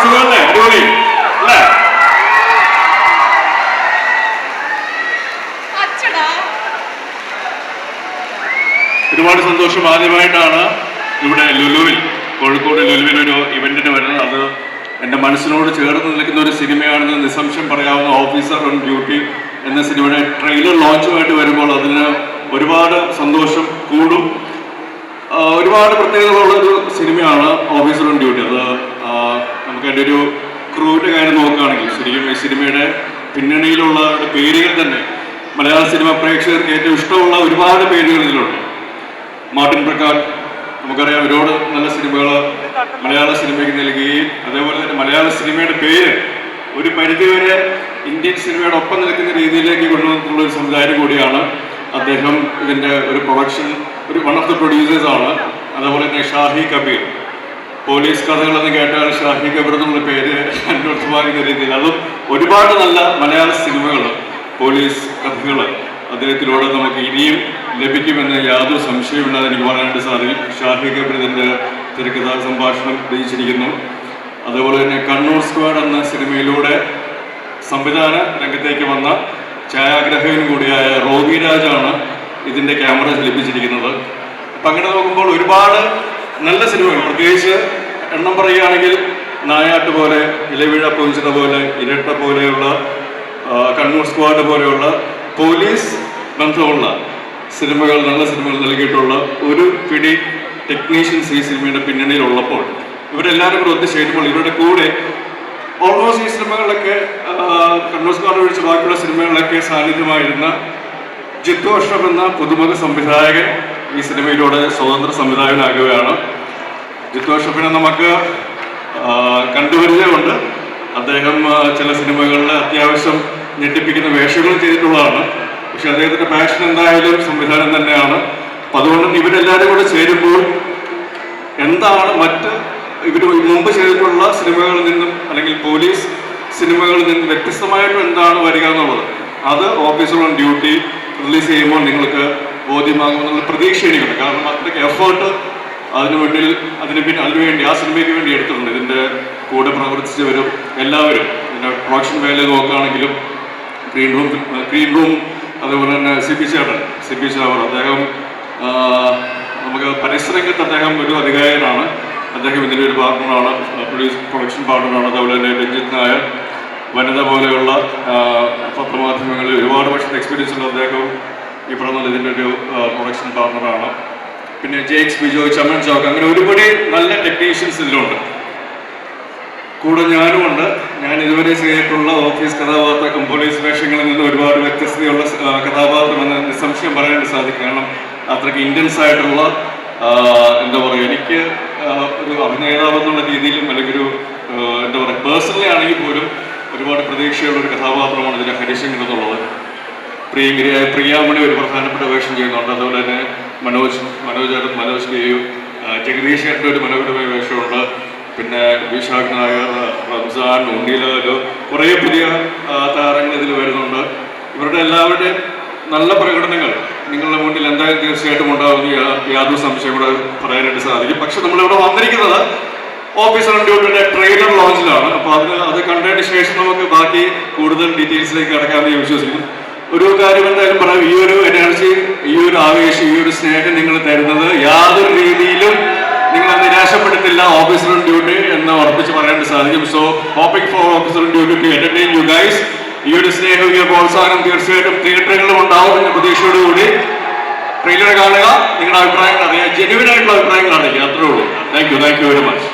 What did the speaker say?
സുഖമല്ലേ? അടിപൊളി അല്ലേ? ഒരുപാട് സന്തോഷം. ആദ്യമായിട്ടാണ് ഇവിടെ ലുലുവിൽ, കോഴിക്കോട് ലുലുവിൽ ഒരു ഇവന്റിന് വരുന്നത്. അത് എൻ്റെ മനസ്സിനോട് ചേർന്ന് നിൽക്കുന്ന ഒരു സിനിമയാണെന്ന് നിസ്സംശയം പറയാവുന്ന ഓഫീസർ ഓൺ ഡ്യൂട്ടി എന്ന സിനിമയുടെ ട്രെയിലർ ലോഞ്ചുമായിട്ട് വരുമ്പോൾ അതിന് ഒരുപാട് സന്തോഷം കൂടും. ഒരുപാട് പ്രത്യേകതകളുള്ള ഒരു സിനിമയാണ് ഓഫീസർ ഓൺ ഡ്യൂട്ടി. അത് നമുക്ക് അതിൻ്റെ ഒരു ക്രൂവിൻ്റെ കാര്യം നോക്കുകയാണെങ്കിൽ ശരിക്കും ഈ സിനിമയുടെ പിന്നണിയിലുള്ള പേരുകൾ തന്നെ മലയാള സിനിമ പ്രേക്ഷകർക്ക് ഏറ്റവും ഇഷ്ടമുള്ള ഒരുപാട് പേരുകൾ ഇതിലുണ്ട്. മാർട്ടിൻ പ്രക്കാട്ട്, നമുക്കറിയാം, ഒരുപാട് നല്ല സിനിമകൾ മലയാള സിനിമയ്ക്ക് നൽകുകയും അതേപോലെ തന്നെ മലയാള സിനിമയുടെ പേര് ഒരു പരിധിവരെ ഇന്ത്യൻ സിനിമയുടെ ഒപ്പം നിൽക്കുന്ന രീതിയിലേക്ക് കൊണ്ടുവന്നിട്ടുള്ള ഒരു സംവിധായകൻ കൂടിയാണ് അദ്ദേഹം. ഇതിൻ്റെ ഒരു production one of the producers ആണ്. അതേപോലെ തന്നെ ഷാഹി കബീർ, പോലീസ് കഥകളെന്ന് കേട്ടാൽ ഷാഹി കബീർ എന്നുള്ള പേര് അന്വർത്ഥമാകുന്ന രീതിയിൽ അതും ഒരുപാട് നല്ല മലയാള സിനിമകൾ, പോലീസ് കഥകൾ അദ്ദേഹത്തിലൂടെ നമുക്ക് ഇനിയും ലഭിക്കുമെന്ന് യാതൊരു സംശയമില്ലാതെ എനിക്ക് പറയാനായിട്ട് സാധിക്കും. ഷാഹി കബീർ ഇതിൻ്റെ തിരക്കഥാ സംഭാഷണം രചിച്ചിരിക്കുന്നു. അതുപോലെ തന്നെ കണ്ണൂർ സ്ക്വാഡ് എന്ന സിനിമയിലൂടെ സംവിധാന രംഗത്തേക്ക് വന്ന ഛായാഗ്രാഹകൻ കൂടിയായ റോബി രാജാണ് ഇതിൻ്റെ ക്യാമറ ചലിപ്പിച്ചിരിക്കുന്നത്. അപ്പം അങ്ങനെ നോക്കുമ്പോൾ ഒരുപാട് നല്ല സിനിമകൾ, പ്രത്യേകിച്ച് എണ്ണം പറയുകയാണെങ്കിൽ നായാട്ട് പോലെ, ഇലവീഴ പൊഞ്ചിത പോലെ, ഇരട്ട പോലെയുള്ള, കണ്ണൂർ സ്ക്വാഡ് പോലെയുള്ള പോലീസ് ബന്ധമുള്ള സിനിമകൾ, നല്ല സിനിമകൾ നൽകിയിട്ടുള്ള ഒരു പിടി ടെക്നീഷ്യൻസ് ഈ സിനിമയുടെ പിന്നണിയിലുള്ളപ്പോൾ ഇവരെല്ലാവരും കൂടെ ഒത്തുചേരുമ്പോൾ ഇവരുടെ കൂടെ ഓൾമോസ്റ്റ് ഈ സിനിമകളിലൊക്കെ കണ്ണൂർ സ്ക്വാഡ് ഒഴിച്ച് ബാക്കിയുള്ള സിനിമകളിലൊക്കെ സാന്നിധ്യമായിരുന്ന ജിത്തു അഷ്റഫ് എന്ന പുതുമുഖ സംവിധായകൻ ഈ സിനിമയിലൂടെ സ്വതന്ത്ര സംവിധായകനാകുകയാണ്. ജിത്തു അഷ്റഫിനെ നമുക്ക് കണ്ടുപരിചയമുണ്ട്. അദ്ദേഹം ചില സിനിമകളിൽ അത്യാവശ്യം ഞെട്ടിപ്പിക്കുന്ന വേഷങ്ങൾ ചെയ്തിട്ടുള്ളതാണ്. പക്ഷെ അദ്ദേഹത്തിന്റെ പാഷൻ എന്തായാലും സംവിധാനം തന്നെയാണ്. അപ്പം അതുകൊണ്ട് ഇവരെല്ലാവരും കൂടെ ചേരുമ്പോൾ എന്താണ് മറ്റ് ഇവർ മുമ്പ് ചെയ്തിട്ടുള്ള സിനിമകളിൽ നിന്നും അല്ലെങ്കിൽ പോലീസ് സിനിമകളിൽ നിന്നും വ്യത്യസ്തമായിട്ട് എന്താണ് വരിക എന്നുള്ളത് അത് ഓഫീസർ ഓൺ ഡ്യൂട്ടി റിലീസ് ചെയ്യുമ്പോൾ നിങ്ങൾക്ക് ബോധ്യമാകുമെന്നുള്ള പ്രതീക്ഷ എനിക്കുണ്ട്. കാരണം അത്രയ്ക്ക് എഫേർട്ട് അതിനുവേണ്ടി ആ സിനിമയ്ക്ക് വേണ്ടി എടുത്തിട്ടുണ്ട്. ഇതിൻ്റെ കൂടെ പ്രവർത്തിച്ചവരും എല്ലാവരും, ഇതിൻ്റെ പ്രൊഡക്ഷൻ വേല നോക്കുകയാണെങ്കിലും ഗ്രീൻ റൂം അതുപോലെ തന്നെ സി പി ചാവർ അദ്ദേഹം നമുക്ക് പരിസരരംഗത്ത് അദ്ദേഹം ഒരു അധികാരിയാണ്. അദ്ദേഹം ഇതിൻ്റെ ഒരു പാർട്ണറാണ്, പ്രൊഡക്ഷൻ പാർട്ണറാണ്. അതുപോലെ തന്നെ രഞ്ജിത് നായർ, വനിത പോലെയുള്ള പത്രമാധ്യമങ്ങളിൽ ഒരുപാട് വർഷത്തെ എക്സ്പീരിയൻസ് ഉള്ള അദ്ദേഹം ഈ പറഞ്ഞ ഇതിൻ്റെ ഒരു പ്രൊഡക്ഷൻ പാർട്ണറാണ്. പിന്നെ ജെയ്ക്സ് ബിജോയ്, ചമൻ ചോക്ക്, അങ്ങനെ ഒരുപാട് നല്ല ടെക്നീഷ്യൻസ് ഇതിലുണ്ട്. കൂടെ ഞാനുമുണ്ട്. ഞാൻ ഇതുവരെ ചെയ്തിട്ടുള്ള ഓഫീസ് കഥാപാത്രം പോലീസ് വേഷങ്ങളിൽ നിന്ന് ഒരുപാട് വ്യത്യസ്തതയുള്ള കഥാപാത്രമെന്ന് നിസ്സംശയം പറയാനായിട്ട് സാധിക്കും. കാരണം അത്രയ്ക്ക് ഇൻറ്റൻസ് ആയിട്ടുള്ള എന്താ പറയുക, എനിക്ക് ഒരു അഭിനേതാവ് എന്നുള്ള രീതിയിലും അല്ലെങ്കിൽ ഒരു എന്താ പറയുക പേഴ്സണലി ആണെങ്കിൽ പോലും ഒരുപാട് പ്രതീക്ഷയുള്ള ഒരു കഥാപാത്രമാണ് ഇതിലെ ഹരിശങ്കർ എന്നുള്ളത്. പ്രിയാമണി ഒരു പ്രധാനപ്പെട്ട വേഷം ചെയ്യുന്നുണ്ട്. അതുപോലെ തന്നെ മനോജ് കെയു, ജഗദീഷ് ചേട്ടൻ്റെ ഒരു മനോഹരമായ വേഷമുണ്ട്. പിന്നെ വിശാഖ് നായർ, റംസാൻ, ഉണ്ണിലാല്, കുറേ പുതിയ താരങ്ങൾ ഇതിൽ വരുന്നുണ്ട്. ഇവരുടെ എല്ലാവരുടെയും നല്ല പ്രകടനങ്ങൾ നിങ്ങളുടെ മുന്നിൽ എന്തായാലും തീർച്ചയായിട്ടും ഉണ്ടാകുന്ന യാതൊരു സംശയം കൂടെ പറയാനായിട്ട് സാധിക്കും. പക്ഷെ നമ്മളിവിടെ വന്നിരിക്കുന്നത് ഓഫീസർ ഓൺ ഡ്യൂട്ടിയുടെ ട്രെയിലർ ലോഞ്ചിലാണ്. അപ്പോൾ അത് കണ്ടതിന് ശേഷം നമുക്ക് ബാക്കി കൂടുതൽ ഡീറ്റെയിൽസിലേക്ക് കടക്കാമെന്ന് ഞാൻ വിശ്വസിക്കുന്നു. ഒരു കാര്യം എന്തായാലും പറയാം, ഈ ഒരു എനർജി, ഈ ഒരു ആവേശം, ഈ ഒരു സ്നേഹം നിങ്ങൾ തരുന്നത് യാതൊരു രീതിയിലും നിങ്ങളെ നിരാശപ്പെടുത്തില്ല ഓഫീസർ ഓൺ ഡ്യൂട്ടി എന്ന് ഉറപ്പിച്ച് പറയാനായിട്ട് സാധിക്കും. So hoping for officer on duty to entertain you guys. ഈ ഒരു സ്നേഹം, ഈ പ്രോത്സാഹനം തീർച്ചയായിട്ടും തിയേറ്ററുകളിലും ഉണ്ടാവും എന്ന പ്രതീക്ഷയോടുകൂടി ട്രെയിലർ കാണുക, നിങ്ങളുടെ അഭിപ്രായങ്ങൾ അറിയാം, ജെന്യുവൻ ആയിട്ടുള്ള അഭിപ്രായങ്ങൾ അറിയിക്കുക. അത്രേ ഉള്ളൂ. Thank you very much.